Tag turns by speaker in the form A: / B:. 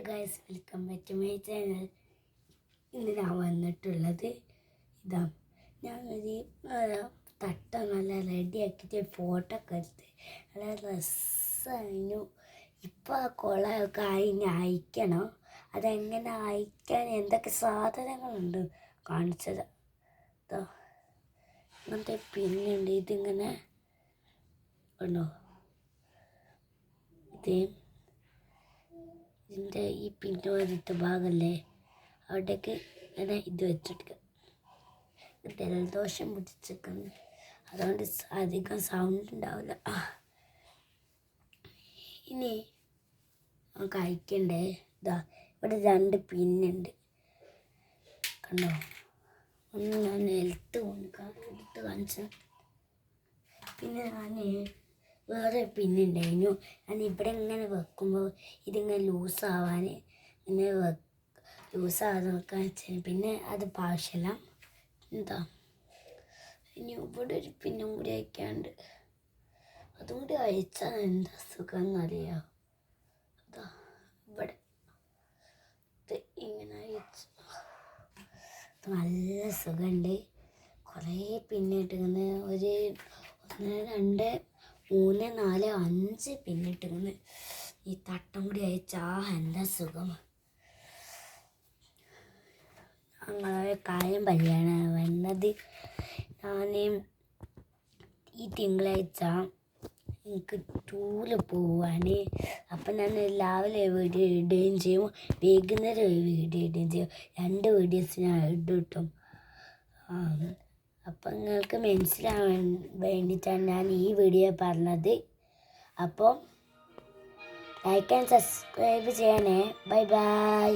A: Hello guys, welcome back to my channel. ഇന്ന് ഞാൻ വന്നിട്ടുള്ളത് ഇതാ, ഞാനൊരു തട്ട നല്ല റെഡിയാക്കിയിട്ട് ഫോട്ടോ ഒക്കെ എടുത്ത് നല്ല രസമായിരുന്നു. ഇപ്പോൾ ആ കുളമൊക്കെ അതിന് അയക്കണം. അതെങ്ങനെ അയക്കാൻ എന്തൊക്കെ സാധനങ്ങളുണ്ട് കാണിച്ചത്. അങ്ങനത്തെ പിന്നുണ്ട്. ഇതിങ്ങനെ ഉണ്ടോ, ഇതിൻ്റെ ഈ പിന്നു വരത്ത ഭാഗമല്ലേ, അവിടേക്ക് ഇങ്ങനെ ഇത് വെച്ചെടുക്കുക. ജലദോഷം പിടിച്ചേക്കുന്നു, അതുകൊണ്ട് അധികം സൗണ്ട് ഉണ്ടാവില്ല. ഇനി നമുക്ക് അയക്കണ്ടേ. ഇതാ ഇവിടെ 2 പിന്നുണ്ട്, കണ്ടോ. ഒന്ന് ഞാൻ എടുത്ത് കാണിച്ചു. പിന്നെ ഞാൻ വേറെ പിന്നുണ്ടായിരുന്നു. ഞാൻ ഇവിടെ ഇങ്ങനെ വെക്കുമ്പോൾ ഇതിങ്ങനെ ലൂസാവാൻ ഇങ്ങനെ ലൂസാകാതെ വെക്കാൻ വെച്ചാൽ പിന്നെ അത് ആവശ്യമില്ല. എന്താ ഇനി ഇവിടെ ഒരു പിന്നും കൂടി അയക്കാണ്ട്, അതും കൂടി അയച്ചാൽ എന്താ സുഖം എന്നറിയാം. അതാ ഇവിടെ ഇങ്ങനെ അയച്ചു നല്ല സുഖമുണ്ട്. കുറേ പിന്നിട്ടിങ്ങനെ ഒരു 1 2 3 4 5 പിന്നിട്ടിങ്ങനെ ഈ തട്ടം കൂടി അയച്ചാ എന്താ സുഖം. ഞങ്ങളെ കാര്യം പറയാണ് വന്നത്. ഞാൻ ഈ തിങ്കളാഴ്ച എനിക്ക് ടൂറിൽ പോവാൻ. അപ്പം ഞാൻ രാവിലെ വീഡിയോ ഇടുകയും ചെയ്യും, വൈകുന്നേരം വീഡിയോ ഇടുകയും ചെയ്യും. 2 വീഡിയോസ് ഞാൻ ഇടും. അപ്പം നിങ്ങൾക്ക് മനസ്സിലാവാൻ വേണ്ടിയിട്ടാണ് ഞാൻ ഈ വീഡിയോ പറഞ്ഞത്. അപ്പോൾ ലൈക്ക് ആൻഡ് സബ്സ്ക്രൈബ് ചെയ്യണേ. Bye bye.